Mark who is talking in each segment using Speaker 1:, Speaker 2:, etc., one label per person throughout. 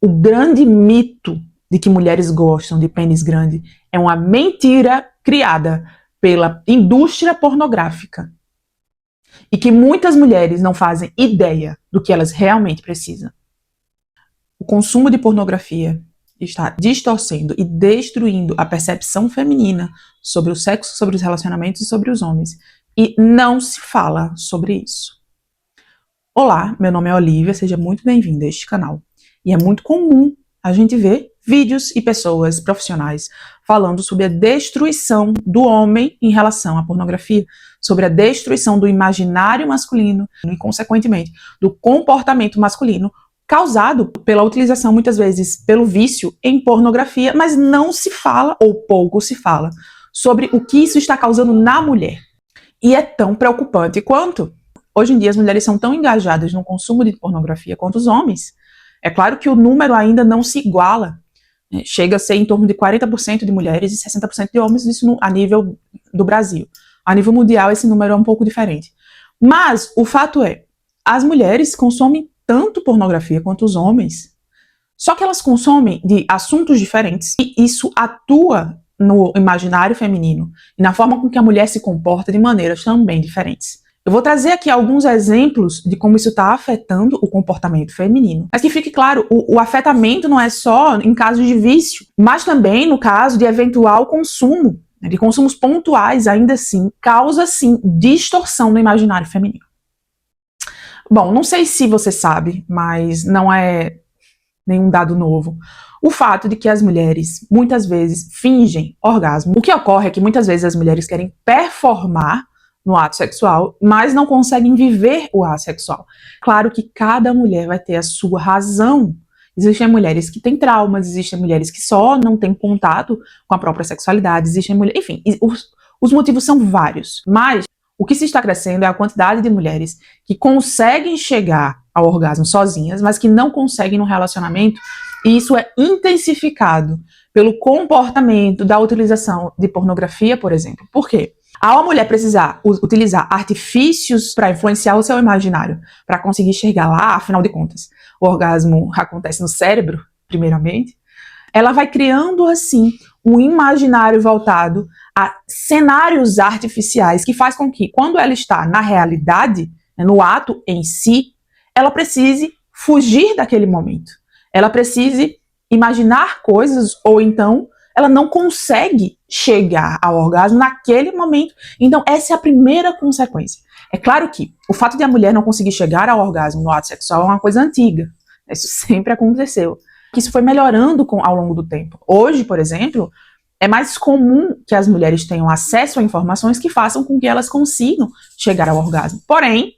Speaker 1: O grande mito de que mulheres gostam de pênis grande é uma mentira criada pela indústria pornográfica. E que muitas mulheres não fazem ideia do que elas realmente precisam. O consumo de pornografia está distorcendo e destruindo a percepção feminina sobre o sexo, sobre os relacionamentos e sobre os homens. E não se fala sobre isso. Olá, meu nome é Olivia, seja muito bem-vinda a este canal. E é muito comum a gente ver vídeos e pessoas profissionais falando sobre a destruição do homem em relação à pornografia, sobre a destruição do imaginário masculino e, consequentemente, do comportamento masculino causado pela utilização, muitas vezes, pelo vício em pornografia, mas não se fala, ou pouco se fala, sobre o que isso está causando na mulher. E é tão preocupante quanto, hoje em dia, as mulheres são tão engajadas no consumo de pornografia quanto os homens. É claro que o número ainda não se iguala, né? Chega a ser em torno de 40% de mulheres e 60% de homens, isso a nível do Brasil. A nível mundial, esse número é um pouco diferente. Mas o fato é, as mulheres consomem tanto pornografia quanto os homens, só que elas consomem de assuntos diferentes e isso atua no imaginário feminino e na forma com que a mulher se comporta de maneiras também diferentes. Eu vou trazer aqui alguns exemplos de como isso está afetando o comportamento feminino. Mas que fique claro, o afetamento não é só em casos de vício, mas também no caso de eventual consumo, né, de consumos pontuais, ainda assim, causa sim distorção no imaginário feminino. Bom, não sei se você sabe, mas não é nenhum dado novo. O fato de que as mulheres muitas vezes fingem orgasmo. O que ocorre é que muitas vezes as mulheres querem performar no ato sexual, mas não conseguem viver o ato sexual. Claro que cada mulher vai ter a sua razão. Existem mulheres que têm traumas, existem mulheres que só não têm contato com a própria sexualidade, existem mulheres... Enfim, os motivos são vários, mas o que se está crescendo é a quantidade de mulheres que conseguem chegar ao orgasmo sozinhas, mas que não conseguem no relacionamento, e isso é intensificado pelo comportamento da utilização de pornografia, por exemplo. Por quê? Ao a mulher precisar utilizar artifícios para influenciar o seu imaginário, para conseguir chegar lá, afinal de contas, o orgasmo acontece no cérebro, primeiramente, ela vai criando, assim, um imaginário voltado a cenários artificiais que faz com que, quando ela está na realidade, né, no ato em si, ela precise fugir daquele momento. Ela precise imaginar coisas ou então ela não consegue chegar ao orgasmo naquele momento. Então, essa é a primeira consequência. É claro que o fato de a mulher não conseguir chegar ao orgasmo no ato sexual é uma coisa antiga. Isso sempre aconteceu. Isso foi melhorando ao longo do tempo. Hoje, por exemplo, é mais comum que as mulheres tenham acesso a informações que façam com que elas consigam chegar ao orgasmo. Porém,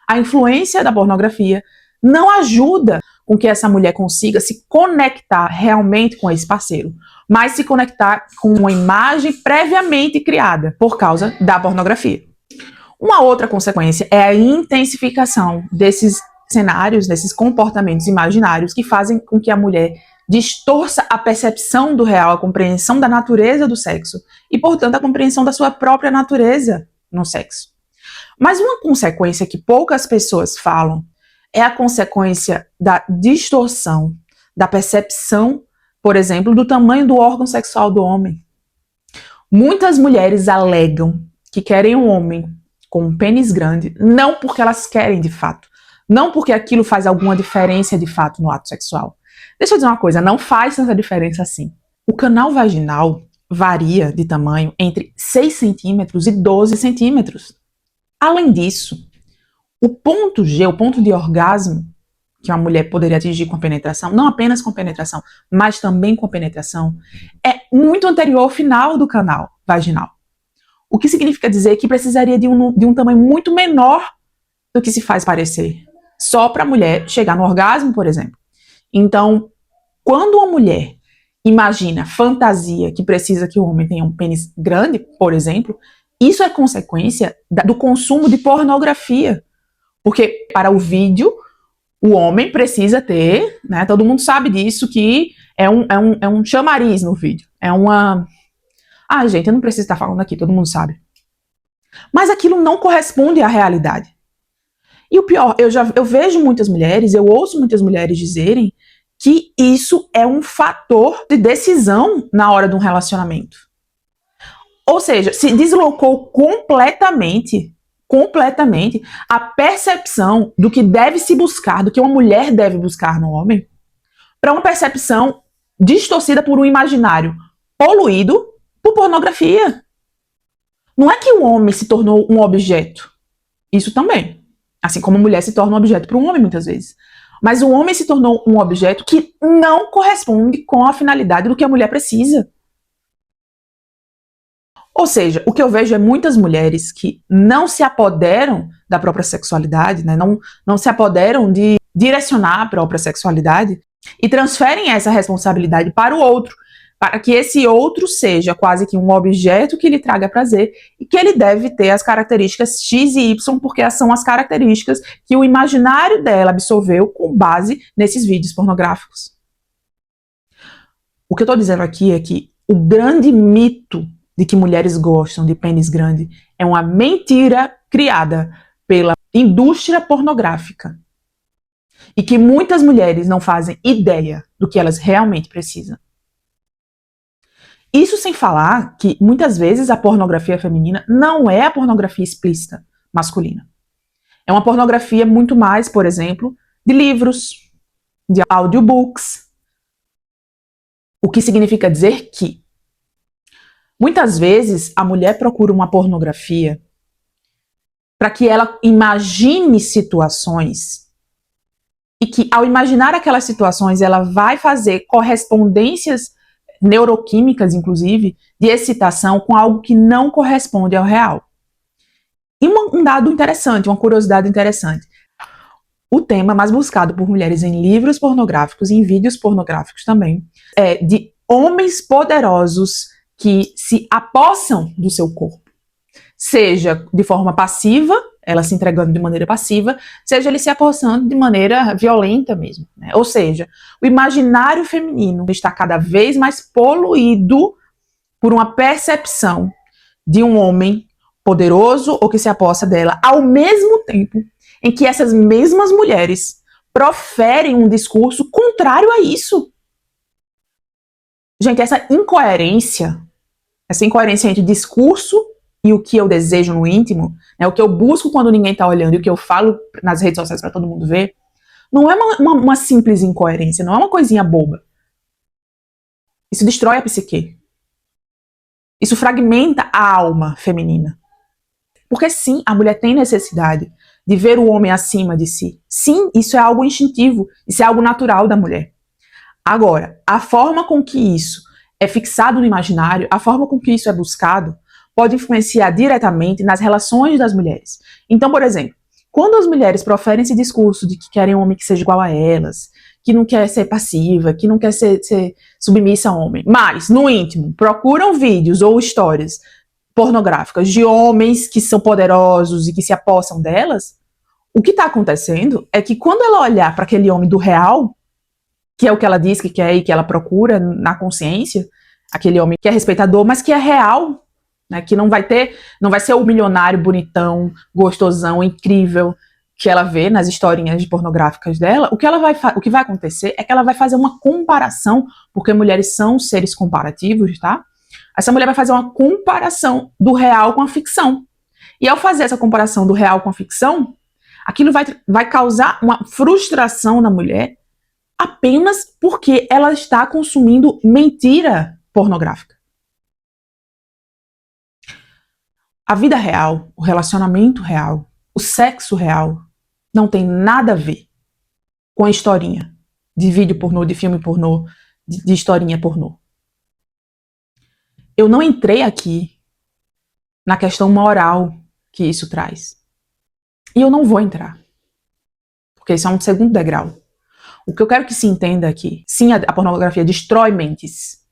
Speaker 1: a influência da pornografia não ajuda com que essa mulher consiga se conectar realmente com esse parceiro, mas se conectar com uma imagem previamente criada por causa da pornografia. Uma outra consequência é a intensificação desses cenários, desses comportamentos imaginários que fazem com que a mulher distorça a percepção do real, a compreensão da natureza do sexo e, portanto, a compreensão da sua própria natureza no sexo. Mas uma consequência que poucas pessoas falam é a consequência da distorção da percepção, por exemplo, do tamanho do órgão sexual do homem. Muitas mulheres alegam que querem um homem com um pênis grande, não porque elas querem de fato, não porque aquilo faz alguma diferença de fato no ato sexual. Deixa eu dizer uma coisa, não faz tanta diferença assim. O canal vaginal varia de tamanho entre 6 centímetros e 12 centímetros. Além disso, o ponto G, o ponto de orgasmo, que uma mulher poderia atingir com a penetração, não apenas com penetração, mas também com a penetração, é muito anterior ao final do canal vaginal. O que significa dizer que precisaria de um tamanho muito menor do que se faz parecer, só para a mulher chegar no orgasmo, por exemplo. Então, quando uma mulher imagina, fantasia que precisa que o homem tenha um pênis grande, por exemplo, isso é consequência do consumo de pornografia. Porque para o vídeo, o homem precisa ter, né, todo mundo sabe disso, que é um chamariz no vídeo. É uma... Ah, gente, eu não preciso estar falando aqui, todo mundo sabe. Mas aquilo não corresponde à realidade. E o pior, eu vejo muitas mulheres, eu ouço muitas mulheres dizerem que isso é um fator de decisão na hora de um relacionamento. Ou seja, se deslocou completamente a percepção do que deve se buscar, do que uma mulher deve buscar no homem, para uma percepção distorcida por um imaginário poluído por pornografia. Não é que o homem se tornou um objeto. Isso também. Assim como a mulher se torna um objeto para um homem, muitas vezes. Mas o homem se tornou um objeto que não corresponde com a finalidade do que a mulher precisa. Ou seja, o que eu vejo é muitas mulheres que não se apoderam da própria sexualidade, né? não se apoderam de direcionar a própria sexualidade e transferem essa responsabilidade para o outro, para que esse outro seja quase que um objeto que lhe traga prazer e que ele deve ter as características X e Y, porque são as características que o imaginário dela absorveu com base nesses vídeos pornográficos. O que eu estou dizendo aqui é que o grande mito de que mulheres gostam de pênis grande é uma mentira criada pela indústria pornográfica. E que muitas mulheres não fazem ideia do que elas realmente precisam. Isso sem falar que muitas vezes a pornografia feminina não é a pornografia explícita masculina. É uma pornografia muito mais, por exemplo, de livros, de audiobooks. O que significa dizer que muitas vezes a mulher procura uma pornografia para que ela imagine situações e que ao imaginar aquelas situações ela vai fazer correspondências neuroquímicas, inclusive, de excitação com algo que não corresponde ao real. E um dado interessante, uma curiosidade interessante. O tema mais buscado por mulheres em livros pornográficos e em vídeos pornográficos também é de homens poderosos que se apossam do seu corpo. Seja de forma passiva, ela se entregando de maneira passiva, seja ele se apossando de maneira violenta mesmo, né? Ou seja, o imaginário feminino está cada vez mais poluído por uma percepção de um homem poderoso ou que se apossa dela, ao mesmo tempo em que essas mesmas mulheres proferem um discurso contrário a isso. Gente, essa incoerência entre discurso e o que eu desejo no íntimo, né, o que eu busco quando ninguém está olhando e o que eu falo nas redes sociais para todo mundo ver, não é uma simples incoerência, não é uma coisinha boba. Isso destrói a psique. Isso fragmenta a alma feminina. Porque sim, a mulher tem necessidade de ver o homem acima de si. Sim, isso é algo instintivo, isso é algo natural da mulher. Agora, a forma com que isso é fixado no imaginário, a forma com que isso é buscado, pode influenciar diretamente nas relações das mulheres. Então, por exemplo, quando as mulheres proferem esse discurso de que querem um homem que seja igual a elas, que não quer ser passiva, que não quer ser submissa a homem, mas, no íntimo, procuram vídeos ou histórias pornográficas de homens que são poderosos e que se apossam delas, o que está acontecendo é que quando ela olhar para aquele homem do real, que é o que ela diz que quer e que ela procura na consciência, aquele homem que é respeitador, mas que é real, né, que não vai ser o milionário bonitão, gostosão, incrível que ela vê nas historinhas pornográficas dela, o que vai acontecer é que ela vai fazer uma comparação, porque mulheres são seres comparativos, tá? Essa mulher vai fazer uma comparação do real com a ficção. E ao fazer essa comparação do real com a ficção, aquilo vai causar uma frustração na mulher apenas porque ela está consumindo mentira pornográfica. A vida real, o relacionamento real, o sexo real não tem nada a ver com a historinha de vídeo pornô, de filme pornô, de historinha pornô. Eu não entrei aqui na questão moral que isso traz. E eu não vou entrar. Porque isso é um segundo degrau. O que eu quero que se entenda aqui, sim, a pornografia destrói mentes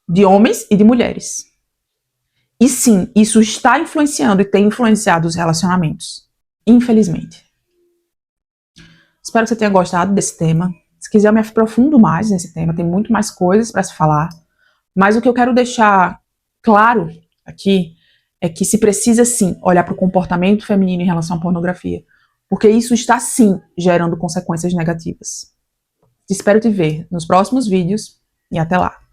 Speaker 1: de homens e de mulheres. E sim, isso está influenciando e tem influenciado os relacionamentos. Infelizmente. Espero que você tenha gostado desse tema. Se quiser, eu me aprofundo mais nesse tema. Tem muito mais coisas para se falar. Mas o que eu quero deixar claro aqui é que se precisa sim olhar para o comportamento feminino em relação à pornografia. Porque isso está sim gerando consequências negativas. Espero te ver nos próximos vídeos e até lá!